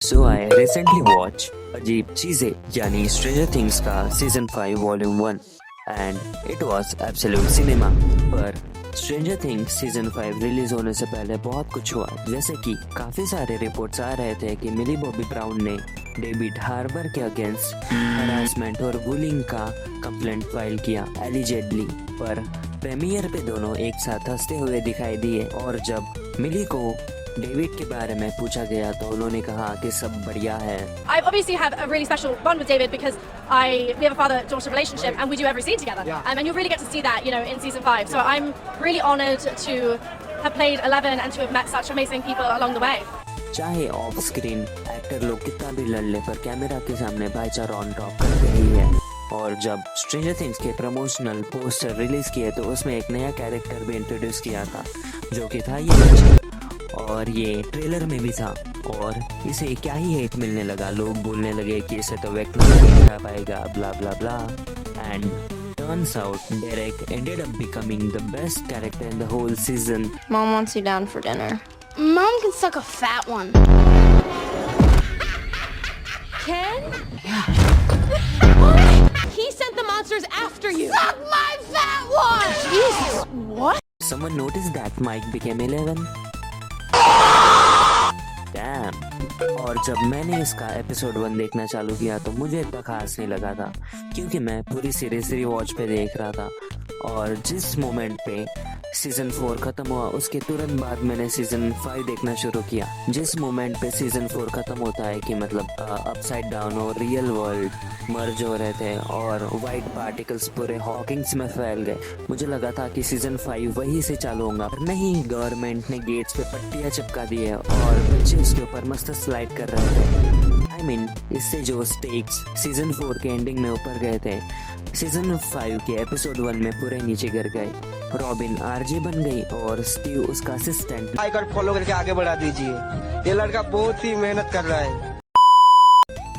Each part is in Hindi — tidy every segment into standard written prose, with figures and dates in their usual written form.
So I recently watched अजीब चीजें यानी Stranger Things का season 5 volume 1 and it was absolute cinema। पर Stranger Things सीजन 5 रिलीज होने से पहले बहुत कुछ हुआ, जैसे कि काफी सारे रिपोर्ट्स आ रहे थे कि मिली बॉबी ब्राउन ने डेविड हार्बर के अगेंस्ट हरासमेंट और बुलिंग का कंप्लेंट फाइल किया एलिजेडली। पर प्रीमियर पे दोनों एक साथ हंसते हुए दिखाई दिए और जब मिली को डेविड के बारे में पूछा गया तो उन्होंने कहा कि सब बढ़िया है। I obviously have a really special bond with David because we have a father-daughter relationship and we do every scene together. Yeah. And you'll really get to see that, in season 5. So I'm really honoured to have played 11 and to have met such amazing people along the way. चाहे ऑफ स्क्रीन एक्टर लोग कितना भी लड़ ले, पर कैमरा के सामने भाईचारा ऑन टॉप करते ही है। और जब स्ट्रेंजर थिंग्स के प्रमोशनल पोस्टर रिलीज किए तो उसमें एक नया कैरेक्टर भी इंट्रोड्यूस किया था, जो कि था ये बच्चा। और ये ट्रेलर में भी था और इसे क्या ही हेट मिलने लगा। लोग बोलने लगे कि इसे तो वेक्ना नहीं दिखा पाएगा, blah blah blah. And turns out Derek ended up becoming the best character in the whole season. Mom wants you down for dinner. Mom can suck a fat one. Ken? He sent the monsters after you. Suck my fat one! Jesus, what? Someone noticed that Mike became 11? Damn. और जब मैंने इसका एपिसोड 1 देखना चालू किया तो मुझे इतना खास नहीं लगा था, क्योंकि मैं पूरी सीरीज रिवॉच पे देख रहा था। और जिस मोमेंट पे सीजन 4 खत्म हुआ उसके तुरंत बाद मैंने सीजन 5 देखना शुरू किया। जिस मोमेंट पे सीजन 4 खत्म होता है कि मतलब अपसाइड डाउन और रियल वर्ल्ड मर्ज हो रहे थे और वाइट पार्टिकल्स पूरे हॉकिंग्स में फैल गए, मुझे लगा था कि सीजन 5 वहीं से चालू होगा। पर नहीं, गवर्नमेंट ने गेट्स पे पट्टियां चिपका दी है और बच्चे उसके ऊपर मस्त स्लाइड कर रहे थे। I mean, इससे जो स्टेक्स सीजन 4 के एंडिंग में ऊपर गए थे, सीजन 5 के एपिसोड 1 में पूरे नीचे गिर गए। रॉबिन आरजे बन गई और स्टीव उसका असिस्टेंट। लाइक और फॉलो करके आगे बढ़ा दीजिए, ये लड़का बहुत ही मेहनत कर रहा है।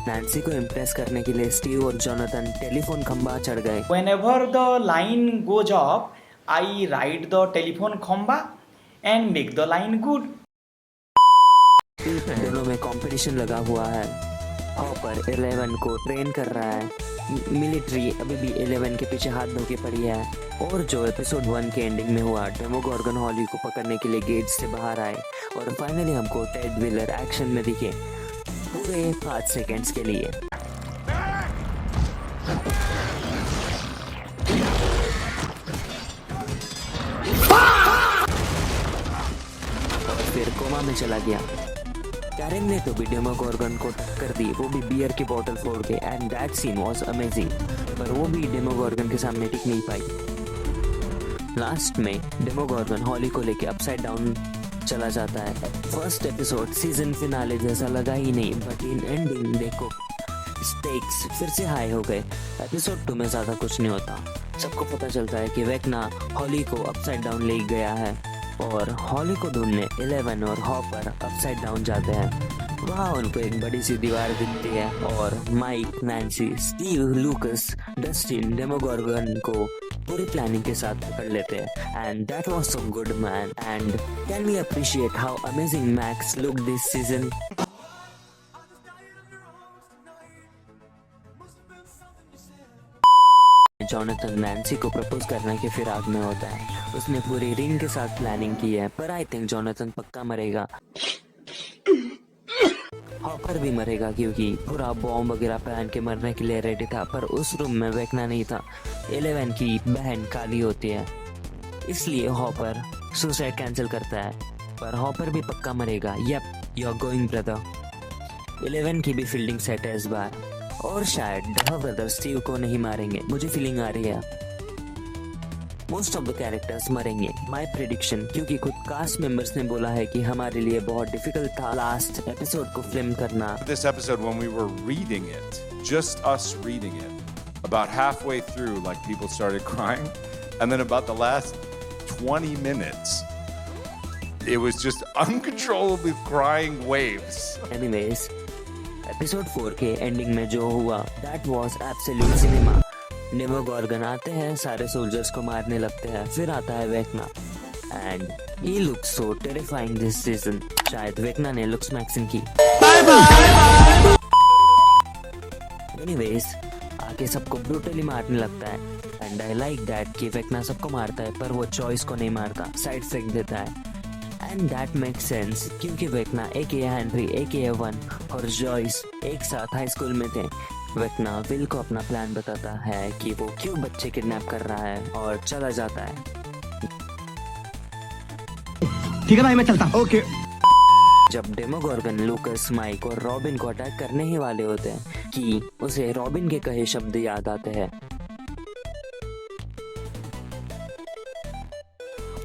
नैन्सी को इम्प्रेस करने के लिए स्टीव और जोनाथन टेलीफोन खंबा चढ़ गए। Whenever the line goes up, I ride the telephone khamba and make the line good. दोनों में कंपटीशन लगा हुआ है। हॉपर 11 को ट्रेन कर रहा है। मिलिट्री अभी भी 11 के पीछे हाथ धो के पड़ी है। और जो एपिसोड 1 के एंडिंग में हुआ, डेमोगॉर्गन हॉली को पकड़ने के लिए गेट से बाहर आए और फाइनली हमको टेड व्हीलर एक्शन में दिखे पूरे 5 सेकेंड्स के लिए। और फिर कोमा में चला गया। कैरन ने तो भी डेमोगॉर्गन को टक्कर दी, वो भी बियर की बोतल फोड़ के, and that scene was amazing. पर वो भी डेमोगॉर्गन के सामने टिक नहीं पाई। लास्ट में डेमोगॉर्गन हॉली को लेके अपसाइड डाउन चला जाता है। फर्स्ट एपिसोड सीजन फिनाले जैसा लगा ही नहीं, बट इन एंडिंग देखो स्टेक्स फिर से हाई हो गए। एपिसोड 2 में ज्यादा कुछ नहीं होता, सबको पता चलता है कि वेक्ना हॉली को अपसाइड डाउन ले गया है और हॉली को ढूंढने 11 और हॉपर अपसाइड डाउन जाते हैं। वहाँ उनको एक बड़ी सी दीवार दिखती है और Mike, Nancy, Steve, Lucas, Dustin Demogorgon को पूरी प्लानिंग के साथ पकड़ लेते हैं। And that was so good man. And can we appreciate how amazing Max look this season. Jonathan Nancy को प्रपोज करने के फिराक में होता है। उसने पूरी रिंग के साथ प्लानिंग की है, पर आई थिंक जोनाथन पक्का मरेगा। हॉपर भी मरेगा क्योंकि पूरा बॉम्ब वगैरह पहन के मरने के लिए रेडी था, पर उस रूम में वेक्ना नहीं था। 11 की बहन काली होती है, इसलिए हॉपर सुसाइड कैंसिल करता है। पर हॉपर भी पक्का मरेगा। Yup, you are going brother. 11 की भी फील्डिंग सेट है इस बार, और शायद डहा ब्रदर स्टीव को नहीं मारेंगे, मुझे फीलिंग आ रही है। मोस्ट ऑफ द कैरेक्टर्स मरेंगे, माय प्रेडिक्शन, क्योंकि खुद कास्ट मेंबर्स ने बोला है कि हमारे लिए बहुत डिफिकल्ट था लास्ट एपिसोड को फिल्म करना। This episode, when we were reading it, just us reading it, about halfway through, like people started crying, and then about the last 20 minutes, it was just uncontrollably crying waves. Anyways, episode 4 के एंडिंग में जो हुआ, दैट वाज एब्सोल्यूट सिनेमा। डेमोगॉर्गन आते हैं, सारे सोल्जर्स को मारने लगते हैं, फिर आता है वेक्ना and he looks so terrifying this season. शायद वेकना ने लुक्स मैक्सिन की। एनीवेज, आके सबको ब्रूटली मारने लगता है एंड आई लाइक दैट कि वेकना सबको मारता है पर वो चॉइस को नहीं मारता, साइड फेंक देता है। एंड दैट मेक्स सेंस क्योंकि वेकना एके हेनरी एके वन और जॉइस एक साथ हाई स्कूल में थे। वेकना विल को अपना प्लान बताता है कि वो क्यों बच्चे किडनैप कर रहा है और चला जाता है। ठीक है भाई, मैं चलता हूं। ओके। जब डेमोगोर्गन लूकस, माइक और रॉबिन को अटैक करने ही वाले होते हैं कि उसे रॉबिन के कहे शब्द याद आते हैं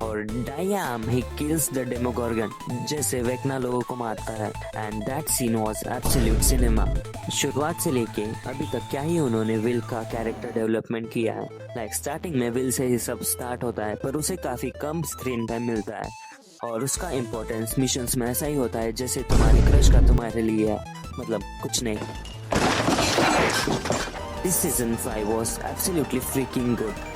और damn he kills the Demogorgon जैसे वेकना लोगों को मारता है and that scene was absolute cinema. शुरुआत से लेके अभी तक क्या ही उन्होंने विल का कैरेक्टर डेवलपमेंट किया है। लाइक स्टार्टिंग में विल से ही सब स्टार्ट होता है पर उसे काफी कम स्क्रीन टाइम मिलता है और उसका इम्पोर्टेंस मिशंस में ऐसा ही होता है जैसे तुम्हारी क्रश का तुम्हारे लिए है, मतलब कुछ नहीं। This season 5 was absolutely freaking good.